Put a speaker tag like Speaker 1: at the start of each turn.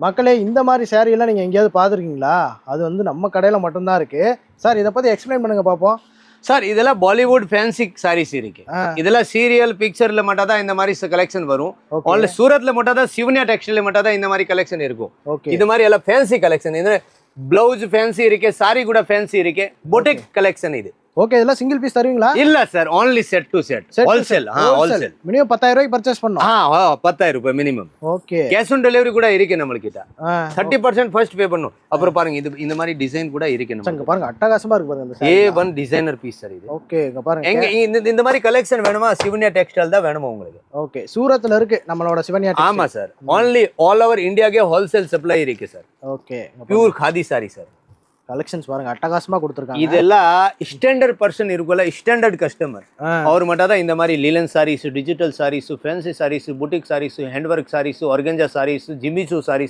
Speaker 1: மக்களே இந்த மாதிரி saree எல்லாம் நீங்க எங்கேயாவது பார்த்துருக்கீங்களா? அது வந்து நம்ம கடையில மட்டும்தான் இருக்கு. சார் இதை பத்தி எக்ஸ்பிளைன் பண்ணுங்க பார்ப்போம்.
Speaker 2: சார் இதெல்லாம் பாலிவுட் ஃபேன்சி சாரீஸ் இருக்கு. இதெல்லாம் சீரியல் பிக்சர்ல மட்டும் தான் இந்த மாதிரி கலெக்ஷன் வரும். ஆன்ல சூரத்ல மட்டும் தான் சிவன்யா டெக்ஸ்டைல்ல மட்டும் தான் இந்த மாதிரி கலெக்ஷன் இருக்கும். இது மாதிரி எல்லாம் ஃபேன்சி கலெக்ஷன். இது பிளவுஸ் ஃபேன்சி இருக்கு, சாரி கூட ஃபேன்சி இருக்கு, பொட்டிக் கலெக்ஷன் இது.
Speaker 1: ஓகே, இதெல்லாம் சிங்கிள் பீஸ் தருவீங்களா?
Speaker 2: இல்ல sir, only set to set. Wholesale. Wholesale.
Speaker 1: Minimum 10000 ரூபாய்க்கு பர்ச்சேஸ் பண்ணனும்.
Speaker 2: 10000 ரூபாய் minimum.
Speaker 1: Okay.
Speaker 2: Cash on delivery கூட இருக்கு நம்ம கிட்ட. 30% ஃபர்ஸ்ட் பே பண்ணனும். அப்புறம் பாருங்க இது இந்த மாதிரி டிசைன் கூட இருக்கு நம்ம.
Speaker 1: இங்க பாருங்க அட்டகாசமா இருக்கு பாருங்க இந்த
Speaker 2: A1 டிசைனர் பீஸ் சார் இது.
Speaker 1: ஓகே, இங்க பாருங்க.
Speaker 2: எங்க இந்த மாதிரி கலெக்ஷன் வேணுமா? சிவன்யா டெக்ஸ்டைல் தான் வேணுமா உங்களுக்கு?
Speaker 1: ஓகே, சூரத்ல இருக்கு நம்மளோட சிவன்யா டெக்ஸ்டைல்.
Speaker 2: ஆமா சார். only all over இந்தியாக்கே ஹோல்சேல் சப்ளை இருக்கு sir.
Speaker 1: Okay.
Speaker 2: Pure khadi sari sir.
Speaker 1: Collections பாருங்க அட்டகாசமா கொடுத்திருக்காங்க.
Speaker 2: இதெல்லாம் ஸ்டாண்டர்ட் பர்சன் இருக்குல்ல, ஸ்டாண்டர்ட் கஸ்டமர் அவர் மட்டும் தான் இந்த மாதிரி linen saris, digital saris, fancy saris, boutique saris, hand work saris, organza saris, Jimmy Choo saris